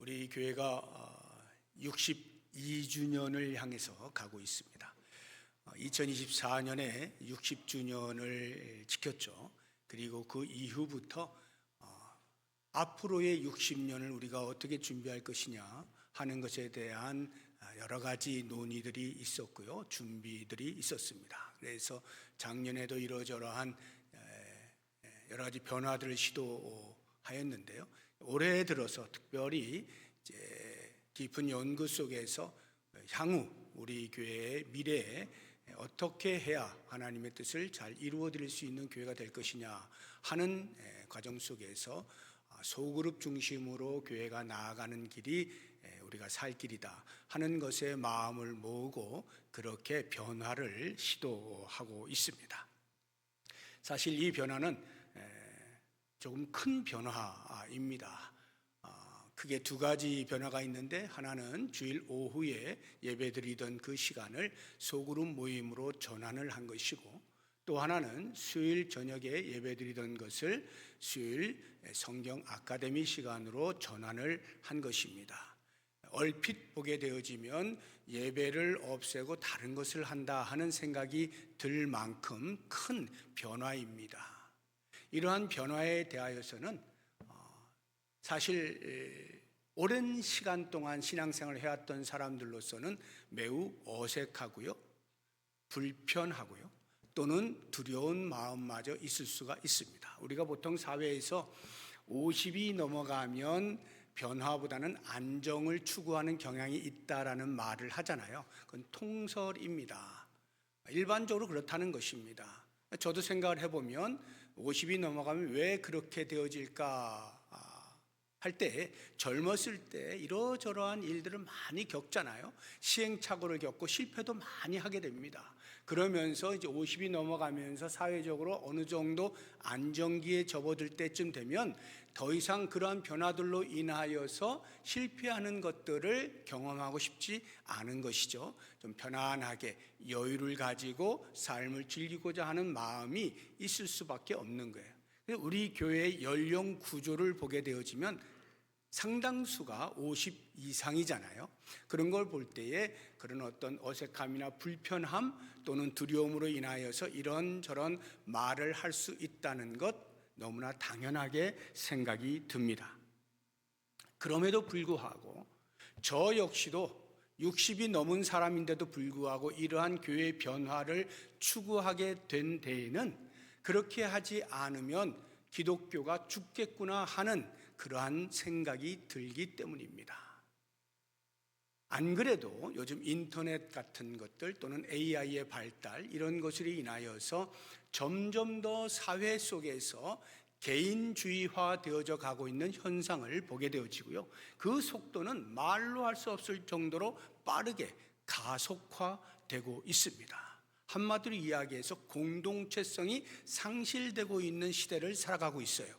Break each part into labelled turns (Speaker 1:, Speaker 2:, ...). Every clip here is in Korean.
Speaker 1: 우리 교회가 62주년을 향해서 가고 있습니다. 2024년에 60주년을 지켰죠. 그리고 그 이후부터 앞으로의 60년을 우리가 어떻게 준비할 것이냐 하는 것에 대한 여러 가지 논의들이 있었고요. 준비들이 있었습니다. 그래서 작년에도 이러저러한 여러 가지 변화들을 시도하였는데요. 올해 들어서 특별히 이제 깊은 연구 속에서 향후 우리 교회의 미래에 어떻게 해야 하나님의 뜻을 잘 이루어 드릴 수 있는 교회가 될 것이냐 하는 과정 속에서 소그룹 중심으로 교회가 나아가는 길이 우리가 살 길이다 하는 것에 마음을 모으고 그렇게 변화를 시도하고 있습니다. 사실 이 변화는 조금 큰 변화입니다. 크게 두 가지 변화가 있는데, 하나는 주일 오후에 예배드리던 그 시간을 소그룹 모임으로 전환을 한 것이고, 또 하나는 수요일 저녁에 예배드리던 것을 수요일 성경 아카데미 시간으로 전환을 한 것입니다. 얼핏 보게 되어지면 예배를 없애고 다른 것을 한다 하는 생각이 들 만큼 큰 변화입니다. 이러한 변화에 대하여서는 사실 오랜 시간 동안 신앙생활을 해왔던 사람들로서는 매우 어색하고요, 불편하고요, 또는 두려운 마음마저 있을 수가 있습니다. 우리가 보통 사회에서 50이 넘어가면 변화보다는 안정을 추구하는 경향이 있다라는 말을 하잖아요. 그건 통설입니다. 일반적으로 그렇다는 것입니다. 저도 생각을 해보면 50이 넘어가면 왜 그렇게 되어질까 할 때, 젊었을 때 이러저러한 일들을 많이 겪잖아요. 시행착오를 겪고 실패도 많이 하게 됩니다. 그러면서 이제 50이 넘어가면서 사회적으로 어느 정도 안정기에 접어들 때쯤 되면 더 이상 그러한 변화들로 인하여서 실패하는 것들을 경험하고 싶지 않은 것이죠. 좀 편안하게 여유를 가지고 삶을 즐기고자 하는 마음이 있을 수밖에 없는 거예요. 우리 교회의 연령 구조를 보게 되어지면 상당수가 50 이상이잖아요. 그런 걸 볼 때에 그런 어떤 어색함이나 불편함 또는 두려움으로 인하여서 이런저런 말을 할 수 있다는 것 너무나 당연하게 생각이 듭니다. 그럼에도 불구하고 저 역시도 60이 넘은 사람인데도 불구하고 이러한 교회의 변화를 추구하게 된 데에는 그렇게 하지 않으면 기독교가 죽겠구나 하는 그러한 생각이 들기 때문입니다. 안 그래도 요즘 인터넷 같은 것들 또는 AI의 발달 이런 것으로 인하여서 점점 더 사회 속에서 개인주의화 되어져 가고 있는 현상을 보게 되어지고요. 그 속도는 말로 할 수 없을 정도로 빠르게 가속화되고 있습니다. 한마디로 이야기해서 공동체성이 상실되고 있는 시대를 살아가고 있어요.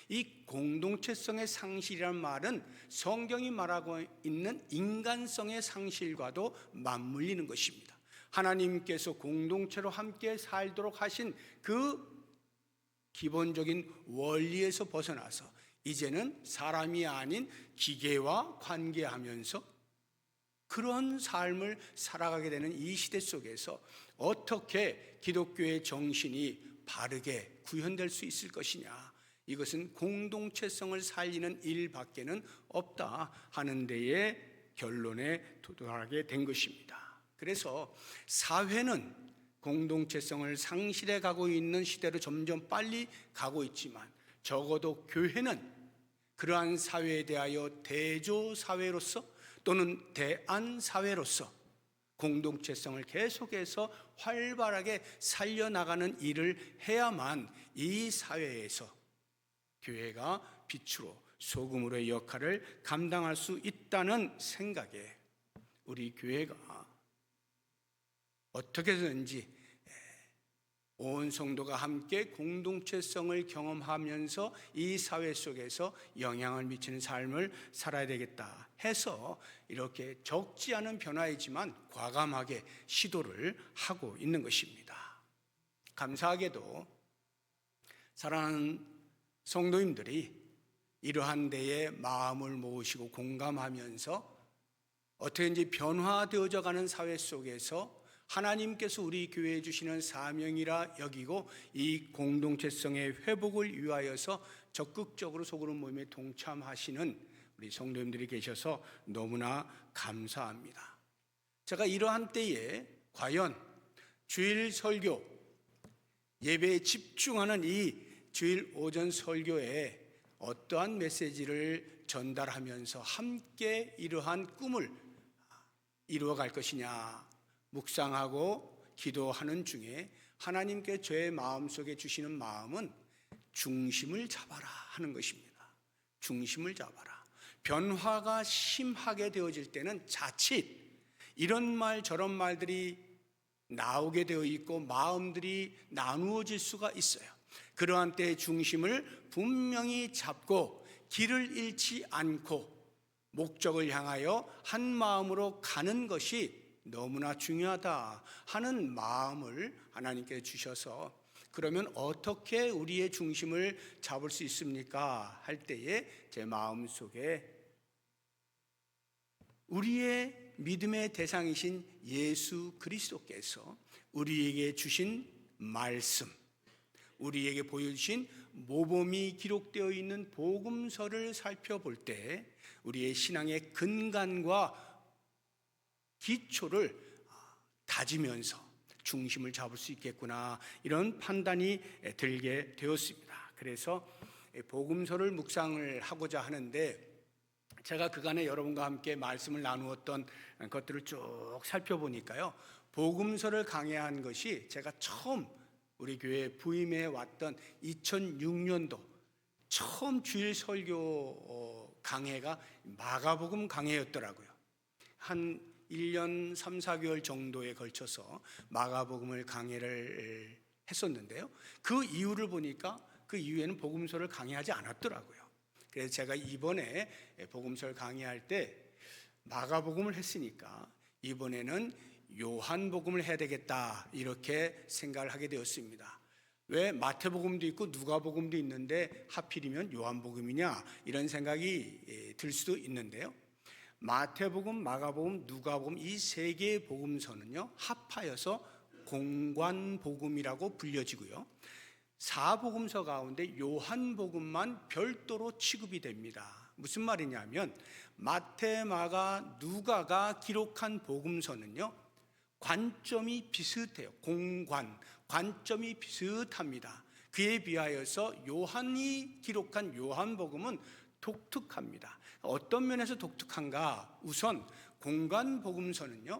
Speaker 1: 이 공동체성의 상실이라는 말은 성경이 말하고 있는 인간성의 상실과도 맞물리는 것입니다. 하나님께서 공동체로 함께 살도록 하신 그 기본적인 원리에서 벗어나서 이제는 사람이 아닌 기계와 관계하면서 그런 삶을 살아가게 되는 이 시대 속에서 어떻게 기독교의 정신이 바르게 구현될 수 있을 것이냐, 이것은 공동체성을 살리는 일밖에는 없다 하는 데에 결론에 도달하게 된 것입니다. 그래서 사회는 공동체성을 상실해 가고 있는 시대로 점점 빨리 가고 있지만 적어도 교회는 그러한 사회에 대하여 대조사회로서 또는 대안사회로서 공동체성을 계속해서 활발하게 살려나가는 일을 해야만 이 사회에서 교회가 빛으로 소금으로의 역할을 감당할 수 있다는 생각에 우리 교회가 어떻게든지 온 성도가 함께 공동체성을 경험하면서 이 사회 속에서 영향을 미치는 삶을 살아야 되겠다 해서 이렇게 적지 않은 변화이지만 과감하게 시도를 하고 있는 것입니다. 감사하게도 사랑하는 성도님들이 이러한 데에 마음을 모으시고 공감하면서 어떻게든지 변화되어져 가는 사회 속에서 하나님께서 우리 교회에 주시는 사명이라 여기고 이 공동체성의 회복을 위하여서 적극적으로 소그룹 모임에 동참하시는 우리 성도님들이 계셔서 너무나 감사합니다. 제가 이러한 때에 과연 주일 설교, 예배에 집중하는 이 주일 오전 설교에 어떠한 메시지를 전달하면서 함께 이러한 꿈을 이루어갈 것이냐 묵상하고 기도하는 중에 하나님께 저의 마음속에 주시는 마음은 중심을 잡아라 하는 것입니다. 중심을 잡아라. 변화가 심하게 되어질 때는 자칫 이런 말 저런 말들이 나오게 되어 있고 마음들이 나누어질 수가 있어요. 그러한 때의 중심을 분명히 잡고 길을 잃지 않고 목적을 향하여 한 마음으로 가는 것이 너무나 중요하다 하는 마음을 하나님께 주셔서 그러면 어떻게 우리의 중심을 잡을 수 있습니까? 할 때에 제 마음속에 우리의 믿음의 대상이신 예수 그리스도께서 우리에게 주신 말씀, 우리에게 보여주신 모범이 기록되어 있는 복음서를 살펴볼 때 우리의 신앙의 근간과 기초를 다지면서 중심을 잡을 수 있겠구나 이런 판단이 들게 되었습니다. 그래서 복음서를 묵상을 하고자 하는데 제가 그간에 여러분과 함께 말씀을 나누었던 것들을 쭉 살펴보니까요, 복음서를 강해한 것이 제가 처음 우리 교회 부임해 왔던 2006년도 처음 주일 설교 강해가 마가복음 강해였더라고요. 한 1년 3, 4개월 정도에 걸쳐서 마가복음을 강해를 했었는데요, 그 이유를 보니까 그 이후에는 복음서를 강해하지 않았더라고요. 그래서 제가 이번에 복음서를 강의할 때 마가복음을 했으니까 이번에는 요한복음을 해야 되겠다 이렇게 생각을 하게 되었습니다. 왜 마태복음도 있고 누가복음도 있는데 하필이면 요한복음이냐 이런 생각이 들 수도 있는데요, 마태복음, 마가복음, 누가복음 이 세 개의 복음서는요 합하여서 공관복음이라고 불려지고요, 사복음서 가운데 요한복음만 별도로 취급이 됩니다. 무슨 말이냐면 마태, 마가, 누가가 기록한 복음서는요 관점이 비슷해요. 관점이 비슷합니다. 그에 비하여서 요한이 기록한 요한복음은 독특합니다. 어떤 면에서 독특한가? 우선 공관복음서는요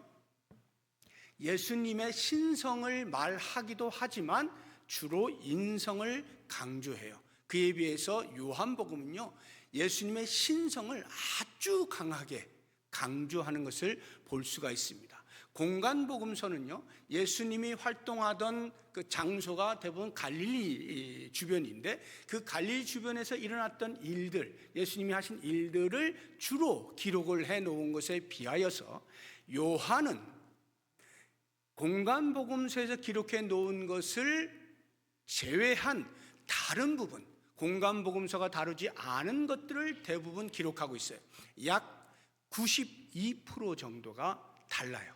Speaker 1: 예수님의 신성을 말하기도 하지만 주로 인성을 강조해요. 그에 비해서 요한복음은요 예수님의 신성을 아주 강하게 강조하는 것을 볼 수가 있습니다. 공관복음서는요 예수님이 활동하던 그 장소가 대부분 갈릴리 주변인데 그 갈릴리 주변에서 일어났던 일들, 예수님이 하신 일들을 주로 기록을 해놓은 것에 비하여서 요한은 공관복음서에서 기록해 놓은 것을 제외한 다른 부분, 공관복음서가 다루지 않은 것들을 대부분 기록하고 있어요. 약 92% 정도가 달라요.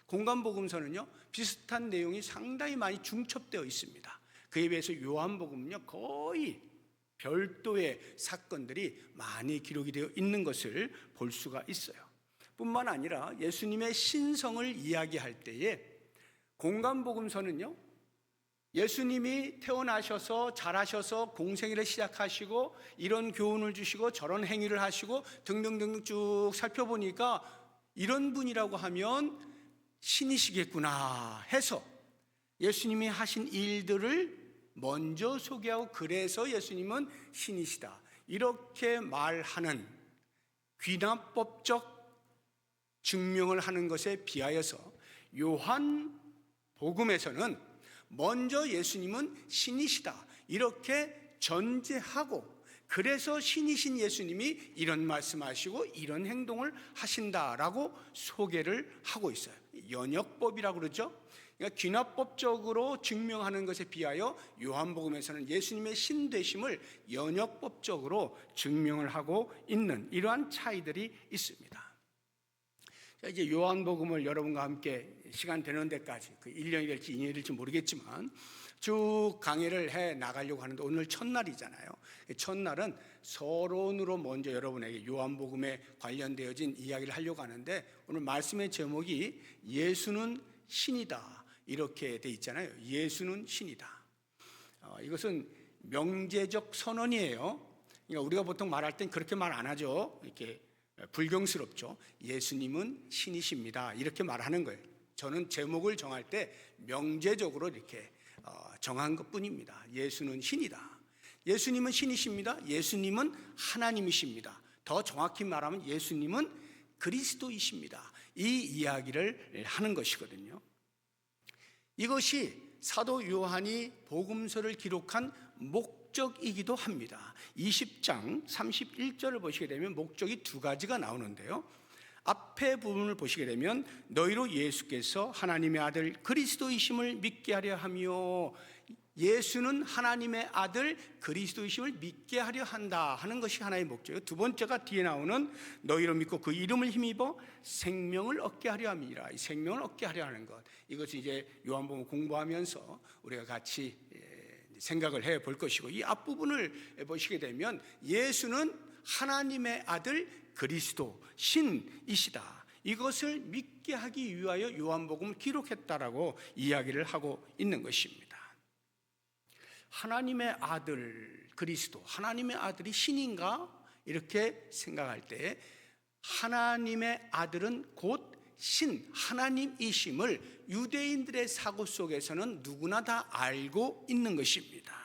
Speaker 1: 공관복음서는요 비슷한 내용이 상당히 많이 중첩되어 있습니다. 그에 비해서 요한복음은요 거의 별도의 사건들이 많이 기록이 되어 있는 것을 볼 수가 있어요. 뿐만 아니라 예수님의 신성을 이야기할 때에 공관복음서는요 예수님이 태어나셔서 자라셔서 공생애를 시작하시고 이런 교훈을 주시고 저런 행위를 하시고 등등등 쭉 살펴보니까 이런 분이라고 하면 신이시겠구나 해서 예수님이 하신 일들을 먼저 소개하고 그래서 예수님은 신이시다 이렇게 말하는 귀납법적 증명을 하는 것에 비하여서 요한복음에서는 먼저 예수님은 신이시다 이렇게 전제하고 그래서 신이신 예수님이 이런 말씀하시고 이런 행동을 하신다라고 소개를 하고 있어요. 연역법이라고 그러죠. 그러니까 귀납법적으로 증명하는 것에 비하여 요한복음에서는 예수님의 신되심을 연역법적으로 증명을 하고 있는 이러한 차이들이 있습니다. 자, 이제 요한복음을 여러분과 함께 시간 되는 데까지 1년이 될지 2년이 될지 모르겠지만 쭉 강의를 해 나가려고 하는데 오늘 첫날이잖아요. 첫날은 서론으로 먼저 여러분에게 요한복음에 관련되어진 이야기를 하려고 하는데 오늘 말씀의 제목이 예수는 신이다 이렇게 돼 있잖아요. 예수는 신이다. 이것은 명제적 선언이에요. 그러니까 우리가 보통 말할 땐 그렇게 말 안 하죠. 이렇게 불경스럽죠. 예수님은 신이십니다 이렇게 말하는 거예요. 저는 제목을 정할 때 명제적으로 이렇게 정한 것뿐입니다. 예수는 신이다. 예수님은 신이십니다. 예수님은 하나님이십니다. 더 정확히 말하면 예수님은 그리스도이십니다. 이 이야기를 하는 것이거든요. 이것이 사도 요한이 복음서를 기록한 목적이기도 합니다. 20장 31절을 보시게 되면 목적이 두 가지가 나오는데요. 앞에 부분을 보시게 되면 너희로 예수께서 하나님의 아들 그리스도이심을 믿게 하려 하며, 예수는 하나님의 아들 그리스도이심을 믿게 하려 한다 하는 것이 하나의 목적이에요. 두 번째가 뒤에 나오는 너희로 믿고 그 이름을 힘입어 생명을 얻게 하려 함이라. 이 생명을 얻게 하려 하는 것, 이것은 이제 요한복음 공부하면서 우리가 같이 생각을 해 볼 것이고, 이 앞부분을 보시게 되면 예수는 하나님의 아들 그리스도 신이시다, 이것을 믿게 하기 위하여 요한복음을 기록했다라고 이야기를 하고 있는 것입니다. 하나님의 아들 그리스도, 하나님의 아들이 신인가? 이렇게 생각할 때 하나님의 아들은 곧 신, 하나님이심을 유대인들의 사고 속에서는 누구나 다 알고 있는 것입니다.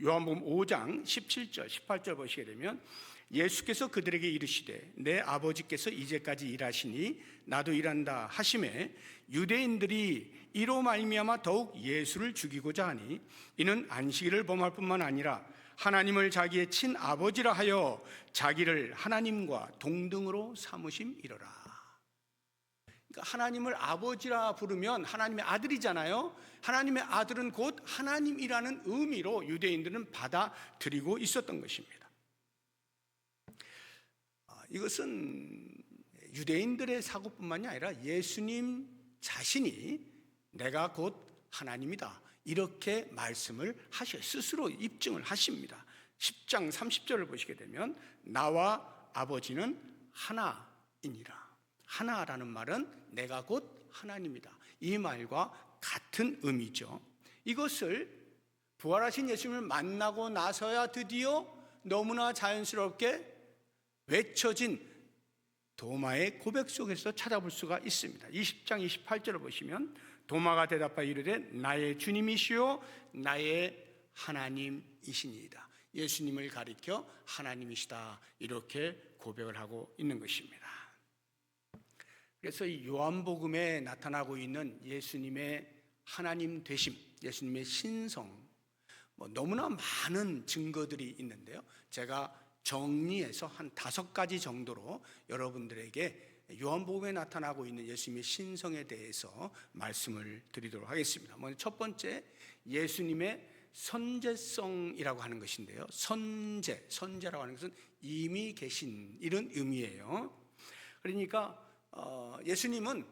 Speaker 1: 요한복음 5장 17절 18절 보시게 되면 예수께서 그들에게 이르시되 내 아버지께서 이제까지 일하시니 나도 일한다 하시매 유대인들이 이로 말미암아 더욱 예수를 죽이고자 하니 이는 안식일을 범할 뿐만 아니라 하나님을 자기의 친아버지라 하여 자기를 하나님과 동등으로 삼으심이로라. 그러니까 하나님을 아버지라 부르면 하나님의 아들이잖아요. 하나님의 아들은 곧 하나님이라는 의미로 유대인들은 받아들이고 있었던 것입니다. 이것은 유대인들의 사고뿐만이 아니라 예수님 자신이 내가 곧 하나님이다 이렇게 말씀을 하셔, 스스로 입증을 하십니다. 10장 30절을 보시게 되면 나와 아버지는 하나이니라. 하나라는 말은 내가 곧 하나님이다, 이 말과 같은 의미죠. 이것을 부활하신 예수님을 만나고 나서야 드디어 너무나 자연스럽게 외쳐진 도마의 고백 속에서 찾아볼 수가 있습니다. 20장 28절을 보시면 도마가 대답하여 이르되 나의 주님이시요 나의 하나님이시니이다. 예수님을 가리켜 하나님이시다 이렇게 고백을 하고 있는 것입니다. 그래서 이 요한복음에 나타나고 있는 예수님의 하나님 되심, 예수님의 신성, 너무나 많은 증거들이 있는데요. 제가 정리해서 한 5가지 정도로 여러분들에게 요한복음에 나타나고 있는 예수님의 신성에 대해서 말씀을 드리도록 하겠습니다. 먼저 첫 번째, 예수님의 선제성이라고 하는 것인데요. 선제라고 하는 것은 이미 계신 이런 의미예요. 그러니까 예수님은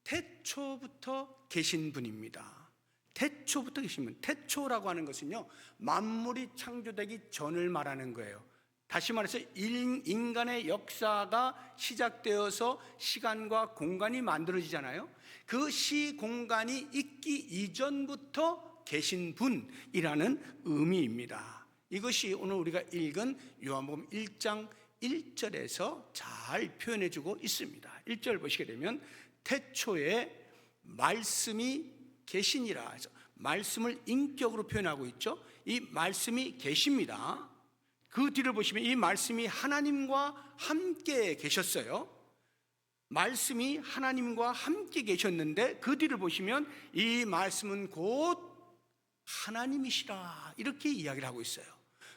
Speaker 1: 태초부터 계신 분입니다. 태초부터 계신 분. 태초라고 하는 것은요, 만물이 창조되기 전을 말하는 거예요. 다시 말해서 인간의 역사가 시작되어서 시간과 공간이 만들어지잖아요. 그 시공간이 있기 이전부터 계신 분이라는 의미입니다. 이것이 오늘 우리가 읽은 요한복음 1장 1절에서 잘 표현해주고 있습니다. 1절 보시게 되면 태초에 말씀이 계시니라 해서 말씀을 인격으로 표현하고 있죠. 이 말씀이 계십니다. 그 뒤를 보시면 이 말씀이 하나님과 함께 계셨어요. 말씀이 하나님과 함께 계셨는데 그 뒤를 보시면 이 말씀은 곧 하나님이시라 이렇게 이야기를 하고 있어요.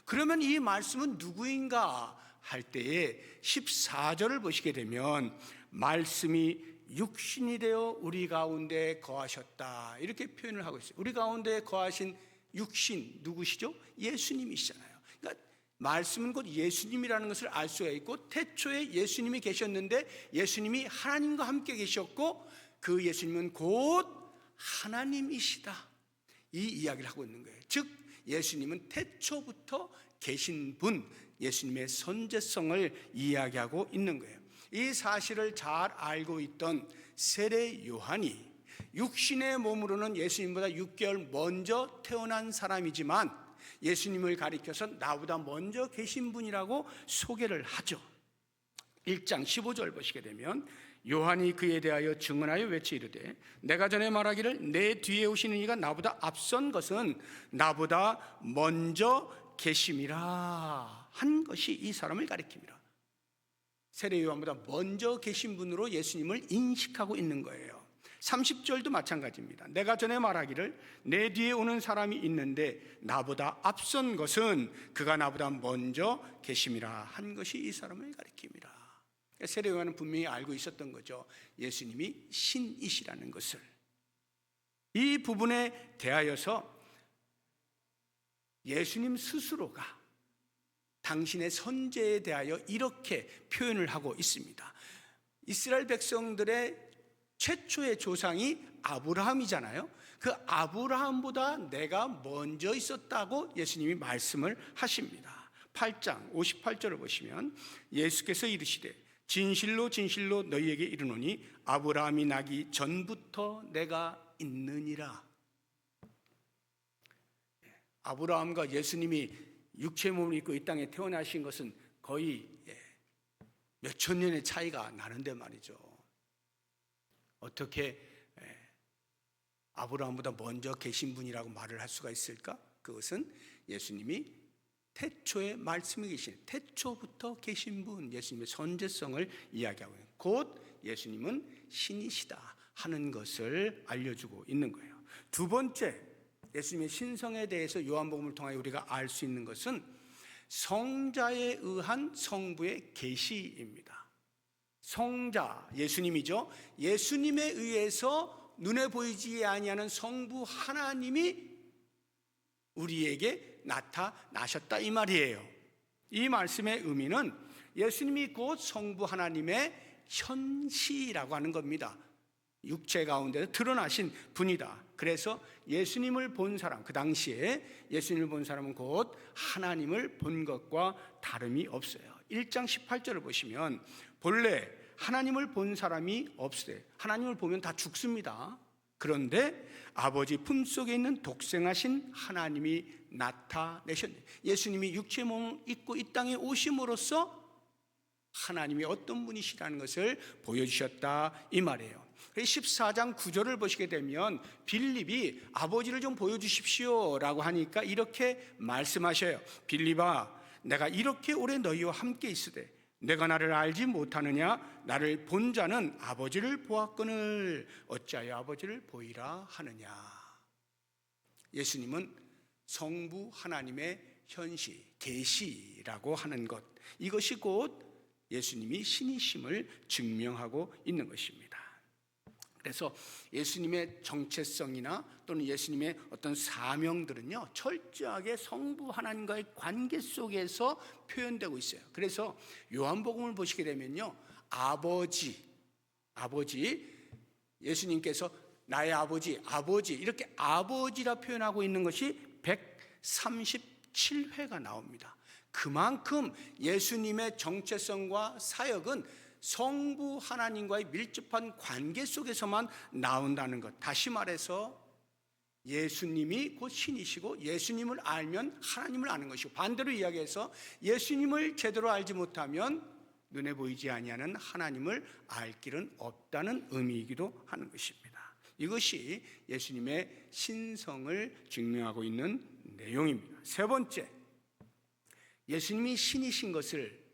Speaker 1: 그러면 이 말씀은 누구인가 할 때에 14절을 보시게 되면 말씀이 육신이 되어 우리 가운데 거하셨다, 이렇게 표현을 하고 있어요. 우리 가운데 거하신 육신 누구시죠? 예수님이시잖아요. 그러니까 말씀은 곧 예수님이라는 것을 알 수가 있고, 태초에 예수님이 계셨는데 예수님이 하나님과 함께 계셨고 그 예수님은 곧 하나님이시다, 이 이야기를 하고 있는 거예요. 즉 예수님은 태초부터 계신 분, 예수님의 선제성을 이야기하고 있는 거예요. 이 사실을 잘 알고 있던 세례 요한이 육신의 몸으로는 예수님보다 6개월 먼저 태어난 사람이지만 예수님을 가리켜서 나보다 먼저 계신 분이라고 소개를 하죠. 1장 15절 보시게 되면 요한이 그에 대하여 증언하여 외치 이르되 내가 전에 말하기를 내 뒤에 오시는 이가 나보다 앞선 것은 나보다 먼저 계심이라 한 것이 이 사람을 가리킵니다. 세례 요한보다 먼저 계신 분으로 예수님을 인식하고 있는 거예요. 30절도 마찬가지입니다. 내가 전에 말하기를 내 뒤에 오는 사람이 있는데 나보다 앞선 것은 그가 나보다 먼저 계심이라 한 것이 이 사람을 가리킵니다. 세례 요한은 분명히 알고 있었던 거죠. 예수님이 신이시라는 것을. 이 부분에 대하여서 예수님 스스로가 당신의 선제에 대하여 이렇게 표현을 하고 있습니다. 이스라엘 백성들의 최초의 조상이 아브라함이잖아요. 그 아브라함보다 내가 먼저 있었다고 예수님이 말씀을 하십니다. 8장 58절을 보시면 예수께서 이르시되 진실로 진실로 너희에게 이르노니 아브라함이 나기 전부터 내가 있느니라. 아브라함과 예수님이 육체의 몸을 입고 이 땅에 태어나신 것은 거의 몇천 년의 차이가 나는데 말이죠. 어떻게 아브라함보다 먼저 계신 분이라고 말을 할 수가 있을까? 그것은 예수님이 태초에 말씀이 계신, 태초부터 계신 분, 예수님의 선제성을 이야기하고 있는, 곧 예수님은 신이시다 하는 것을 알려주고 있는 거예요. 두 번째, 예수님의 신성에 대해서 요한복음을 통하여 우리가 알 수 있는 것은 성자에 의한 성부의 계시입니다. 성자, 예수님이죠. 예수님에 의해서 눈에 보이지 아니하는 성부 하나님이 우리에게 나타나셨다, 이 말이에요. 이 말씀의 의미는 예수님이 곧 성부 하나님의 현시라고 하는 겁니다. 육체 가운데 드러나신 분이다. 그래서 예수님을 본 사람, 그 당시에 예수님을 본 사람은 곧 하나님을 본 것과 다름이 없어요. 1장 18절을 보시면 본래 하나님을 본 사람이 없으되, 하나님을 보면 다 죽습니다. 그런데 아버지 품속에 있는 독생하신 하나님이 나타내셨네. 예수님이 육체의 몸을 입고 이 땅에 오심으로써 하나님이 어떤 분이시라는 것을 보여주셨다, 이 말이에요. 14장 9절을 보시게 되면 빌립이 아버지를 좀 보여주십시오 라고 하니까 이렇게 말씀하셔요. 빌립아, 내가 이렇게 오래 너희와 함께 있으되 내가 나를 알지 못하느냐? 나를 본 자는 아버지를 보았거늘 어찌하여 아버지를 보이라 하느냐. 예수님은 성부 하나님의 현시, 계시라고 하는 것, 이것이 곧 예수님이 신이심을 증명하고 있는 것입니다. 그래서 예수님의 정체성이나 또는 예수님의 어떤 사명들은요, 철저하게 성부 하나님과의 관계 속에서 표현되고 있어요. 그래서 요한복음을 보시게 되면요, 아버지, 예수님께서 나의 아버지 이렇게 아버지라 표현하고 있는 것이 137회가 나옵니다. 그만큼 예수님의 정체성과 사역은 성부 하나님과의 밀접한 관계 속에서만 나온다는 것. 다시 말해서 예수님이 곧 신이시고 예수님을 알면 하나님을 아는 것이고, 반대로 이야기해서 예수님을 제대로 알지 못하면 눈에 보이지 아니하는 하나님을 알 길은 없다는 의미이기도 하는 것입니다. 이것이 예수님의 신성을 증명하고 있는 내용입니다. 세 번째, 예수님이 신이신 것을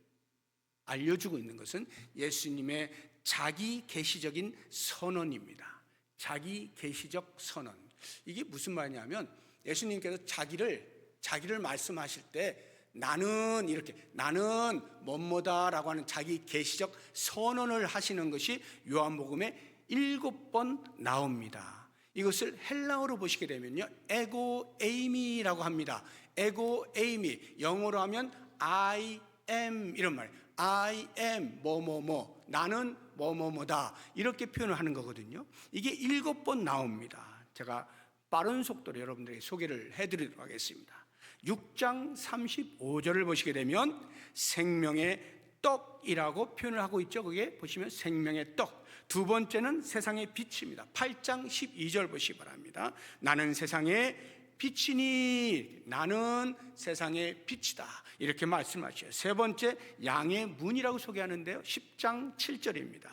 Speaker 1: 알려주고 있는 것은 예수님의 자기 계시적인 선언입니다. 자기 계시적 선언. 이게 무슨 말이냐면 예수님께서 자기를 말씀하실 때 나는 이렇게 나는 뭐뭐다라고 하는 자기 계시적 선언을 하시는 것이 요한복음에 7번 나옵니다. 이것을 헬라어로 보시게 되면요, 에고 에이미라고 합니다. 에고 에이미, 영어로 하면 I am 이런 말, I am 뭐뭐뭐, 나는 뭐뭐뭐다, 이렇게 표현을 하는 거거든요. 이게 7번 나옵니다. 제가 빠른 속도로 여러분들에게 소개를 해드리도록 하겠습니다. 6장 35절을 보시게 되면 생명의 떡이라고 표현을 하고 있죠. 그게 보시면 생명의 떡. 두 번째는 세상의 빛입니다. 8장 12절 보시기 바랍니다. 나는 세상의 빛이니, 나는 세상의 빛이다, 이렇게 말씀하셔요. 세 번째, 양의 문이라고 소개하는데요, 10장 7절입니다.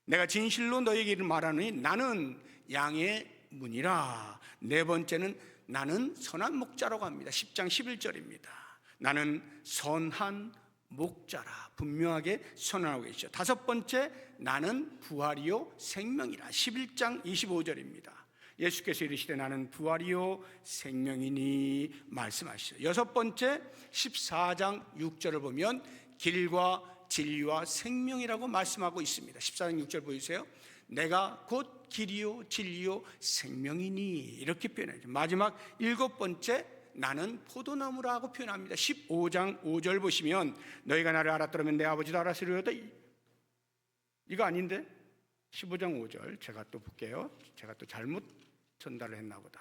Speaker 1: 내가 진실로 너에게 말하노니 나는 양의 문이라. 네 번째는 나는 선한 목자라고 합니다. 10장 11절입니다. 나는 선한 목자라, 분명하게 선언하고 계시죠. 다섯 번째, 나는 부활이요 생명이라. 11장 25절입니다. 예수께서 이르시되 나는 부활이요 생명이니 말씀하시죠. 여섯 번째, 14장 6절을 보면 길과 진리와 생명이라고 말씀하고 있습니다. 14장 6절 보이세요? 내가 곧 길이요 진리요 생명이니, 이렇게 표현해요. 마지막 일곱 번째, 나는 포도나무라고 표현합니다. 15장 5절 보시면 너희가 나를 알았더라면 내 아버지도 알았으리로다. 이거 아닌데? 15장 5절 제가 또 볼게요. 제가 또 잘못 전달을 했나 보다.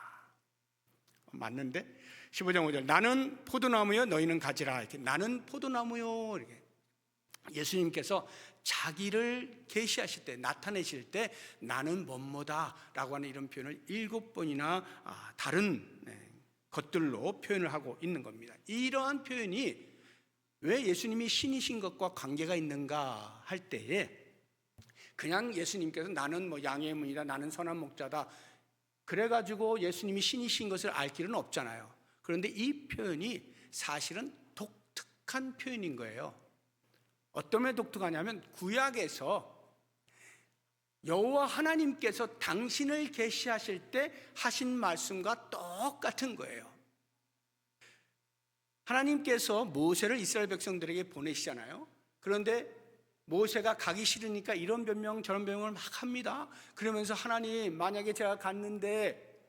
Speaker 1: 맞는데? 15장 5절 나는 포도나무요 너희는 가지라. 이렇게 나는 포도나무요, 이렇게 예수님께서 자기를 계시하실 때, 나타내실 때 나는 뭐뭐다라고 하는 이런 표현을 7번이나 다른 것들로 표현을 하고 있는 겁니다. 이러한 표현이 왜 예수님이 신이신 것과 관계가 있는가 할 때에, 그냥 예수님께서 나는 뭐 양의 문이다, 나는 선한 목자다, 그래가지고 예수님이 신이신 것을 알 길은 없잖아요. 그런데 이 표현이 사실은 독특한 표현인 거예요. 어떤 면 독특하냐면, 구약에서 여호와 하나님께서 당신을 계시하실 때 하신 말씀과 똑같은 거예요. 하나님께서 모세를 이스라엘 백성들에게 보내시잖아요. 그런데 모세가 가기 싫으니까 이런 변명 저런 변명을 막 합니다. 그러면서 하나님, 만약에 제가 갔는데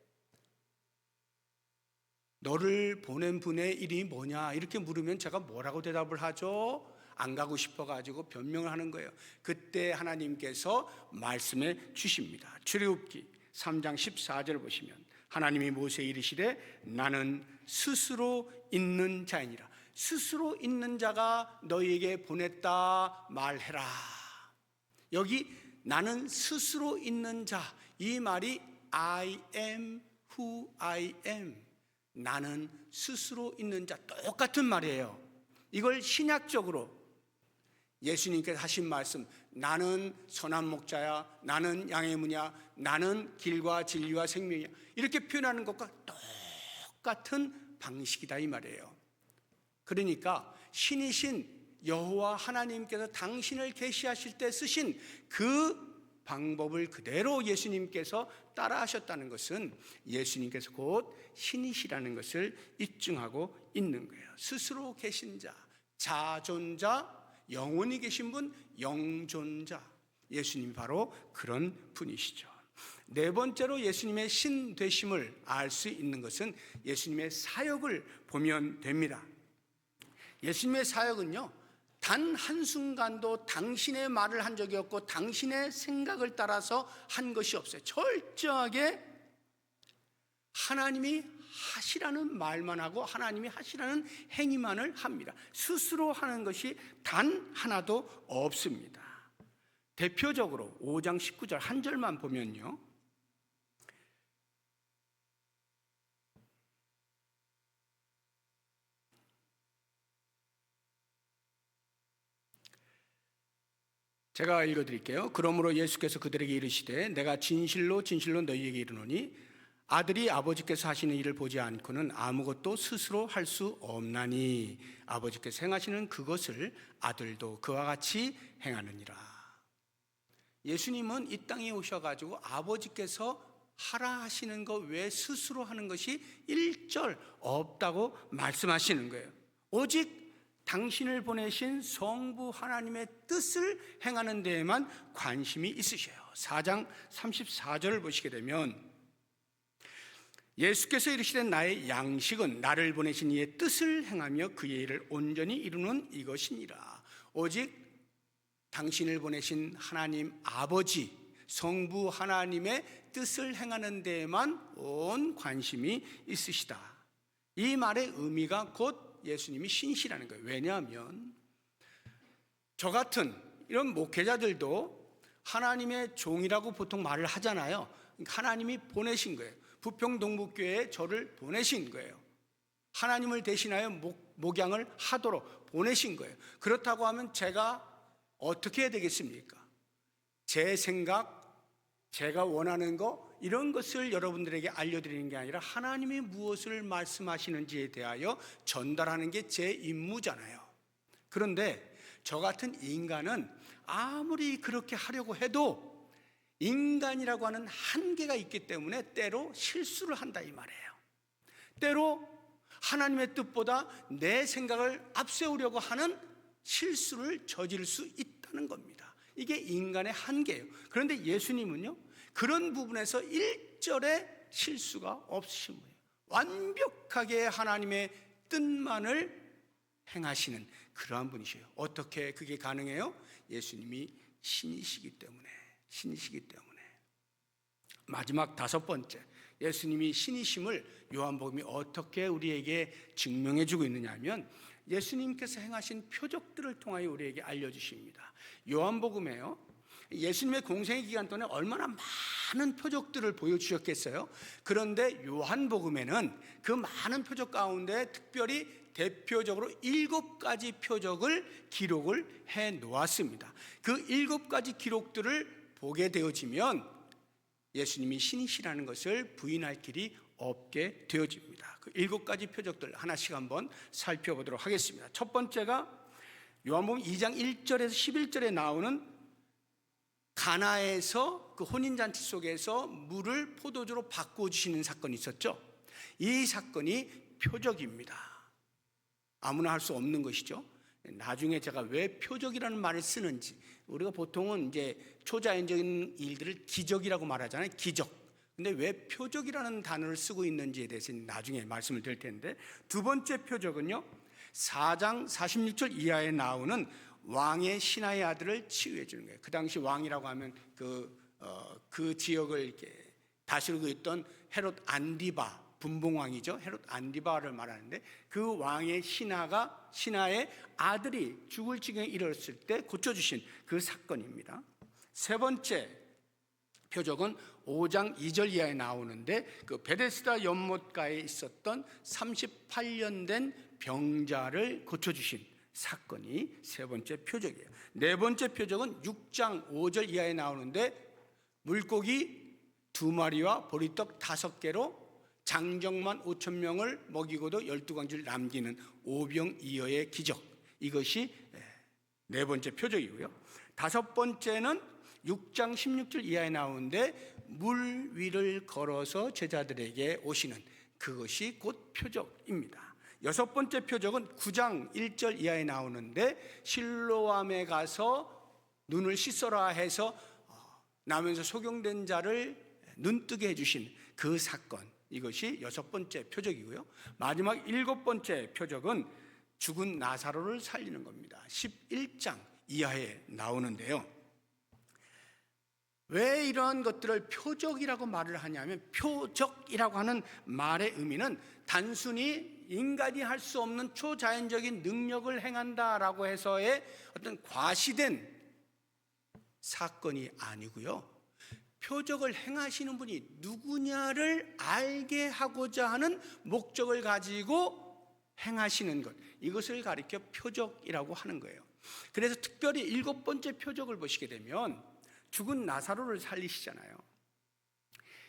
Speaker 1: 너를 보낸 분의 이름이 뭐냐 이렇게 물으면 제가 뭐라고 대답을 하죠? 안 가고 싶어가지고 변명을 하는 거예요. 그때 하나님께서 말씀해 주십니다. 출애굽기 3장 14절 보시면 하나님이 모세에 이르시되 나는 스스로 있는 자이니라. 스스로 있는 자가 너희에게 보냈다 말해라. 여기 나는 스스로 있는 자, 이 말이 I am who I am, 나는 스스로 있는 자, 똑같은 말이에요. 이걸 신약적으로 예수님께서 하신 말씀, 나는 선한 목자야, 나는 양의 문이야, 나는 길과 진리와 생명이야, 이렇게 표현하는 것과 똑같은 방식이다 이 말이에요. 그러니까 신이신 여호와 하나님께서 당신을 계시하실 때 쓰신 그 방법을 그대로 예수님께서 따라하셨다는 것은 예수님께서 곧 신이시라는 것을 입증하고 있는 거예요. 스스로 계신 자, 자존자, 영원히 계신 분, 영존자, 예수님이 바로 그런 분이시죠. 네 번째로 예수님의 신 되심을 알 수 있는 것은 예수님의 사역을 보면 됩니다. 예수님의 사역은요, 단 한순간도 당신의 말을 한 적이 없고 당신의 생각을 따라서 한 것이 없어요. 철저하게 하나님이 하시라는 말만 하고 하나님이 하시라는 행위만을 합니다. 스스로 하는 것이 단 하나도 없습니다. 대표적으로 5장 19절 한 절만 보면요, 제가 읽어드릴게요. 그러므로 예수께서 그들에게 이르시되 내가 진실로 진실로 너희에게 이르노니 아들이 아버지께서 하시는 일을 보지 않고는 아무것도 스스로 할 수 없나니 아버지께서 행하시는 그것을 아들도 그와 같이 행하느니라. 예수님은 이 땅에 오셔가지고 아버지께서 하라 하시는 것 외에 스스로 하는 것이 일절 없다고 말씀하시는 거예요. 오직 당신을 보내신 성부 하나님의 뜻을 행하는 데에만 관심이 있으셔요. 4장 34절을 보시게 되면 예수께서 이르시되 나의 양식은 나를 보내신 이의 뜻을 행하며 그의 일을 온전히 이루는 이것이니라. 오직 당신을 보내신 하나님 아버지 성부 하나님의 뜻을 행하는 데에만 온 관심이 있으시다. 이 말의 의미가 곧 예수님이 신이시라는 거예요. 왜냐하면 저 같은 이런 목회자들도 하나님의 종이라고 보통 말을 하잖아요. 하나님이 보내신 거예요. 부평동북교회에 저를 보내신 거예요. 하나님을 대신하여 목양을 하도록 보내신 거예요. 그렇다고 하면 제가 어떻게 해야 되겠습니까? 제 생각, 제가 원하는 거 이런 것을 여러분들에게 알려드리는 게 아니라 하나님이 무엇을 말씀하시는지에 대하여 전달하는 게 제 임무잖아요. 그런데 저 같은 인간은 아무리 그렇게 하려고 해도 인간이라고 하는 한계가 있기 때문에 때로 실수를 한다 이 말이에요. 때로 하나님의 뜻보다 내 생각을 앞세우려고 하는 실수를 저지를 수 있다는 겁니다. 이게 인간의 한계예요. 그런데 예수님은요, 그런 부분에서 일절의 실수가 없으신 거예요. 완벽하게 하나님의 뜻만을 행하시는 그러한 분이셔요. 어떻게 그게 가능해요? 예수님이 신이시기 때문에. 마지막 5번째, 예수님이 신이심을 요한복음이 어떻게 우리에게 증명해 주고 있느냐 하면 예수님께서 행하신 표적들을 통하여 우리에게 알려주십니다. 요한복음에요, 예수님의 공생의 기간 동안에 얼마나 많은 표적들을 보여주셨겠어요. 그런데 요한복음에는 그 많은 표적 가운데 특별히 대표적으로 7가지 표적을 기록을 해 놓았습니다. 그 7가지 기록들을 보게 되어지면 예수님이 신이시라는 것을 부인할 길이 없게 되어집니다. 그 7가지 표적들 하나씩 한번 살펴보도록 하겠습니다. 첫 번째가 요한복음 2장 1절에서 11절에 나오는 가나에서 그 혼인잔치 속에서 물을 포도주로 바꿔주시는 사건이 있었죠. 이 사건이 표적입니다. 아무나 할 수 없는 것이죠. 나중에 제가 왜 표적이라는 말을 쓰는지, 우리가 보통은 이제 초자연적인 일들을 기적이라고 말하잖아요. 기적. 근데 왜 표적이라는 단어를 쓰고 있는지에 대해서 나중에 말씀을 드릴 텐데, 두 번째 표적은요, 4장 46절 이하에 나오는 왕의 신하의 아들을 치유해 주는 거예요. 그 당시 왕이라고 하면 그 지역을 이렇게 다스리고 있던 헤롯 안디바, 분봉왕이죠. 헤롯 안디바를 말하는데 그 왕의 신하의 아들이 죽을 지경에 이르렀을 때 고쳐주신 그 사건입니다. 세 번째 표적은 5장 2절 이하에 나오는데 그 베데스다 연못가에 있었던 38년 된 병자를 고쳐주신 사건이 세 번째 표적이에요. 네 번째 표적은 6장 5절 이하에 나오는데 물고기 2마리와 보리떡 5개로 장정만 5,000명을 먹이고도 12광주를 남기는 오병이어의 기적, 이것이 네 번째 표적이고요. 다섯 번째는 6장 16절 이하에 나오는데 물 위를 걸어서 제자들에게 오시는 그것이 곧 표적입니다. 여섯 번째 표적은 9장 1절 이하에 나오는데 실로암에 가서 눈을 씻어라 해서 나면서 소경된 자를 눈뜨게 해주신 그 사건, 이것이 여섯 번째 표적이고요. 마지막 일곱 번째 표적은 죽은 나사로를 살리는 겁니다. 11장 이하에 나오는데요. 왜 이런 것들을 표적이라고 말을 하냐면, 표적이라고 하는 말의 의미는 단순히 인간이 할 수 없는 초자연적인 능력을 행한다라고 해서의 어떤 과시된 사건이 아니고요. 표적을 행하시는 분이 누구냐를 알게 하고자 하는 목적을 가지고 행하시는 것, 이것을 가리켜 표적이라고 하는 거예요. 그래서 특별히 일곱 번째 표적을 보시게 되면 죽은 나사로를 살리시잖아요.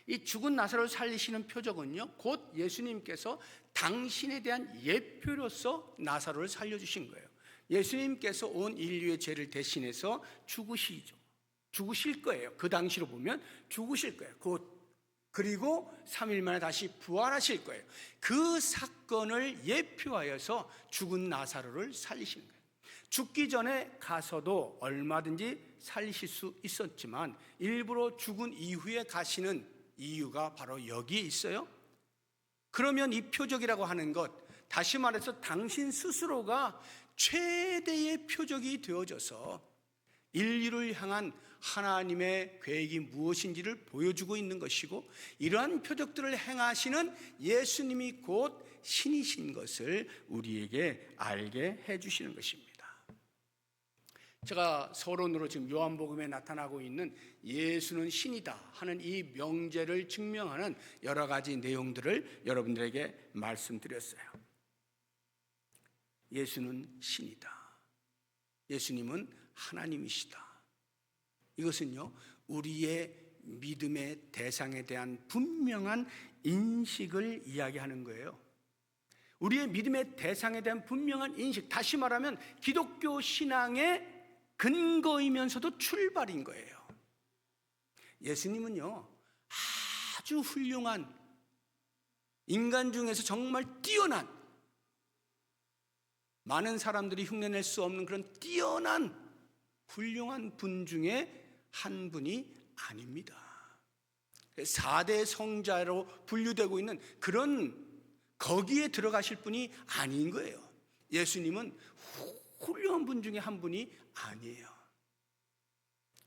Speaker 1: 이 죽은 나사로를 살리시는 표적은요, 곧 예수님께서 당신에 대한 예표로서 나사로를 살려주신 거예요. 예수님께서 온 인류의 죄를 대신해서 죽으실 거예요. 그 당시로 보면 죽으실 거예요. 곧 그리고 3일 만에 다시 부활하실 거예요. 그 사건을 예표하여서 죽은 나사로를 살리시는 거예요. 죽기 전에 가서도 얼마든지 살리실 수 있었지만 일부러 죽은 이후에 가시는 이유가 바로 여기에 있어요. 그러면 이 표적이라고 하는 것, 다시 말해서 당신 스스로가 최대의 표적이 되어져서 인류를 향한 하나님의 계획이 무엇인지를 보여주고 있는 것이고, 이러한 표적들을 행하시는 예수님이 곧 신이신 것을 우리에게 알게 해주시는 것입니다. 제가 서론으로 지금 요한복음에 나타나고 있는 예수는 신이다 하는 이 명제를 증명하는 여러 가지 내용들을 여러분들에게 말씀드렸어요. 예수는 신이다. 예수님은 하나님이시다. 이것은요, 우리의 믿음의 대상에 대한 분명한 인식을 이야기하는 거예요. 우리의 믿음의 대상에 대한 분명한 인식, 다시 말하면 기독교 신앙의 근거이면서도 출발인 거예요. 예수님은요, 아주 훌륭한, 인간 중에서 정말 뛰어난, 많은 사람들이 흉내낼 수 없는 그런 뛰어난 훌륭한 분 중에 한 분이 아닙니다. 4대 성자로 분류되고 있는 그런, 거기에 들어가실 분이 아닌 거예요. 예수님은 훌륭한 분 중에 한 분이 아니에요.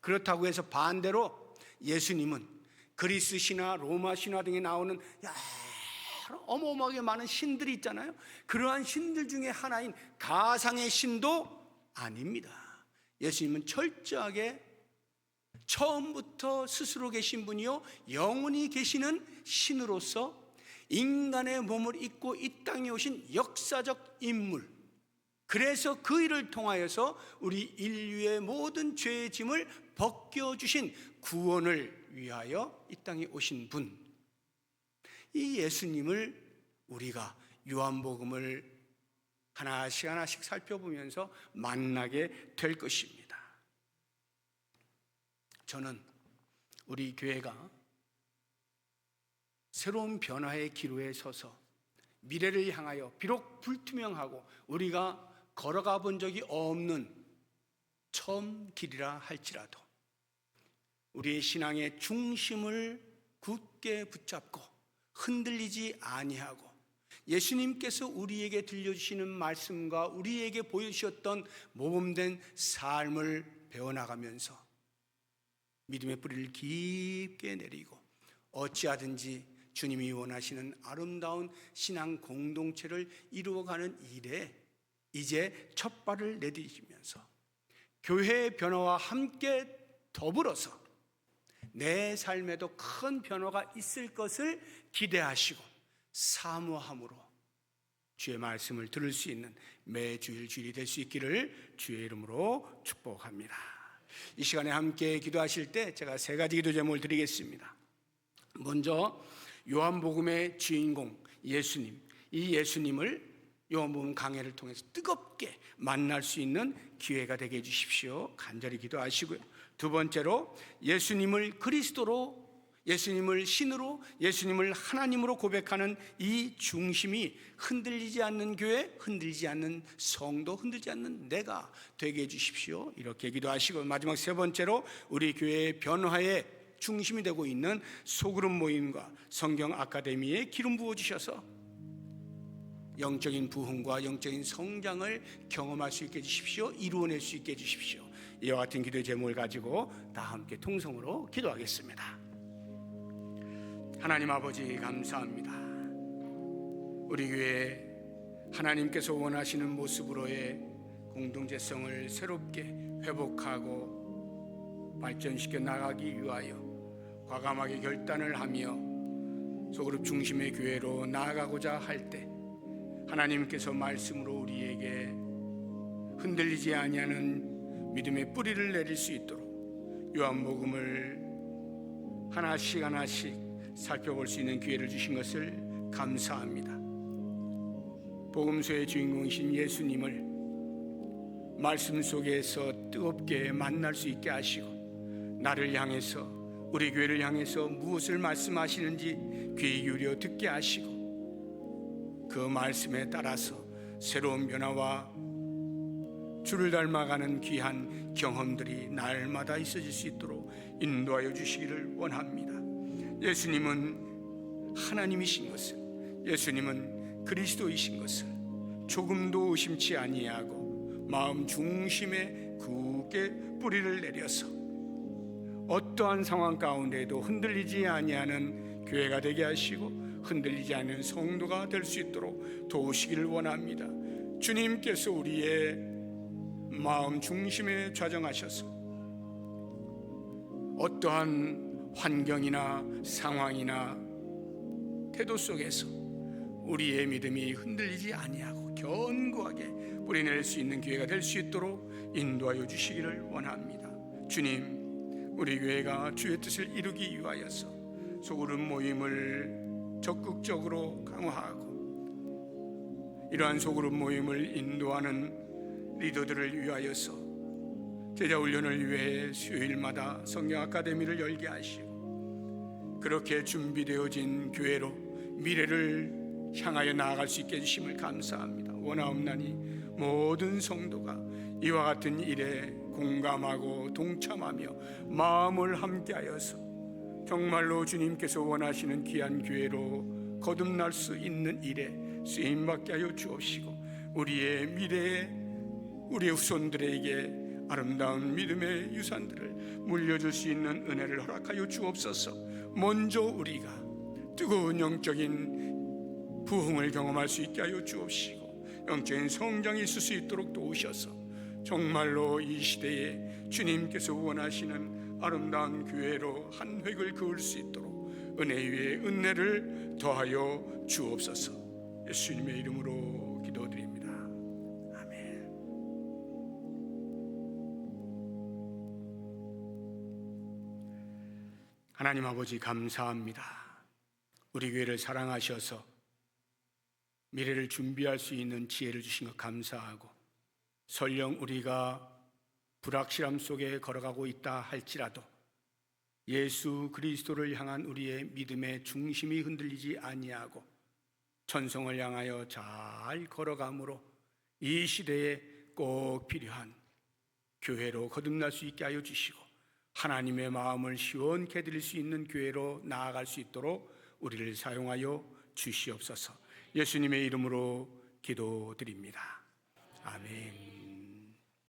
Speaker 1: 그렇다고 해서 반대로 예수님은 그리스 신화, 로마 신화 등에 나오는 여러 어마어마하게 많은 신들이 있잖아요. 그러한 신들 중에 하나인 가상의 신도 아닙니다. 예수님은 철저하게 처음부터 스스로 계신 분이요, 영원히 계시는 신으로서 인간의 몸을 입고 이 땅에 오신 역사적 인물, 그래서 그 일을 통하여서 우리 인류의 모든 죄의 짐을 벗겨주신 구원을 위하여 이 땅에 오신 분, 이 예수님을 우리가 요한복음을 하나씩 하나씩 살펴보면서 만나게 될 것입니다. 저는 우리 교회가 새로운 변화의 기로에 서서 미래를 향하여, 비록 불투명하고 우리가 걸어가 본 적이 없는 처음 길이라 할지라도 우리의 신앙의 중심을 굳게 붙잡고 흔들리지 아니하고 예수님께서 우리에게 들려주시는 말씀과 우리에게 보여주셨던 모범된 삶을 배워나가면서 믿음의 뿌리를 깊게 내리고 어찌하든지 주님이 원하시는 아름다운 신앙 공동체를 이루어가는 일에 이제 첫 발을 내디디면서 교회의 변화와 함께 더불어서 내 삶에도 큰 변화가 있을 것을 기대하시고 사모함으로 주의 말씀을 들을 수 있는 매주일 주일이 될 수 있기를 주의 이름으로 축복합니다. 이 시간에 함께 기도하실 때 제가 3가지 기도 제목을 드리겠습니다. 먼저 요한복음의 주인공 예수님, 이 예수님을 요한복음 강해를 통해서 뜨겁게 만날 수 있는 기회가 되게 해주십시오. 간절히 기도하시고요. 두 번째로 예수님을 그리스도로, 예수님을 신으로, 예수님을 하나님으로 고백하는 이 중심이 흔들리지 않는 교회, 흔들리지 않는 성도, 흔들리지 않는 내가 되게 해주십시오. 이렇게 기도하시고, 마지막 3번째로 우리 교회의 변화의 중심이 되고 있는 소그룹 모임과 성경 아카데미에 기름 부어주셔서 영적인 부흥과 영적인 성장을 경험할 수 있게 해주십시오. 이루어낼 수 있게 해주십시오. 이와 같은 기도의 제목을 가지고 다 함께 통성으로 기도하겠습니다. 하나님 아버지 감사합니다. 우리 교회 하나님께서 원하시는 모습으로의 공동체성을 새롭게 회복하고 발전시켜 나가기 위하여 과감하게 결단을 하며 소그룹 중심의 교회로 나아가고자 할 때 하나님께서 말씀으로 우리에게 흔들리지 아니하는 믿음의 뿌리를 내릴 수 있도록 요한복음을 하나씩 하나씩 살펴볼 수 있는 기회를 주신 것을 감사합니다. 복음서의 주인공이신 예수님을 말씀 속에서 뜨겁게 만날 수 있게 하시고 나를 향해서 우리 교회를 향해서 무엇을 말씀하시는지 귀 기울여 듣게 하시고 그 말씀에 따라서 새로운 변화와 주를 닮아가는 귀한 경험들이 날마다 있어질 수 있도록 인도하여 주시기를 원합니다. 예수님은 하나님이신 것을, 예수님은 그리스도이신 것을 조금도 의심치 아니하고 마음 중심에 굳게 뿌리를 내려서 어떠한 상황 가운데에도 흔들리지 아니하는 교회가 되게 하시고 흔들리지 않는 성도가 될 수 있도록 도우시기를 원합니다. 주님께서 우리의 마음 중심에 좌정하셔서 어떠한 환경이나 상황이나 태도 속에서 우리의 믿음이 흔들리지 아니하고 견고하게 뿌리낼 수 있는 기회가 될 수 있도록 인도하여 주시기를 원합니다. 주님, 우리 교회가 주의 뜻을 이루기 위하여서 소그룹 모임을 적극적으로 강화하고 이러한 소그룹 모임을 인도하는 리더들을 위하여서 제자훈련을 위해 수요일마다 성경 아카데미를 열게 하시고 그렇게 준비되어진 교회로 미래를 향하여 나아갈 수 있게 해주심을 감사합니다. 원하옵나니 모든 성도가 이와 같은 일에 공감하고 동참하며 마음을 함께하여서 정말로 주님께서 원하시는 귀한 교회로 거듭날 수 있는 일에 쓰임받게 하여 주옵시고 우리의 미래에 우리의 후손들에게 아름다운 믿음의 유산들을 물려줄 수 있는 은혜를 허락하여 주옵소서. 먼저 우리가 뜨거운 영적인 부흥을 경험할 수 있게 하여 주옵시고 영적인 성장이 있을 수 있도록 도우셔서 정말로 이 시대에 주님께서 원하시는 아름다운 교회로 한 획을 그을 수 있도록 은혜 위에 은혜를 더하여 주옵소서. 예수님의 이름으로 기도드립니다. 아멘. 하나님 아버지 감사합니다. 우리 교회를 사랑하셔서 미래를 준비할 수 있는 지혜를 주신 것 감사하고 설령 우리가 불확실함 속에 걸어가고 있다 할지라도 예수 그리스도를 향한 우리의 믿음의 중심이 흔들리지 아니하고 천성을 향하여 잘 걸어감으로 이 시대에 꼭 필요한 교회로 거듭날 수 있게 하여 주시고 하나님의 마음을 시원케 드릴 수 있는 교회로 나아갈 수 있도록 우리를 사용하여 주시옵소서. 예수님의 이름으로 기도드립니다. 아멘.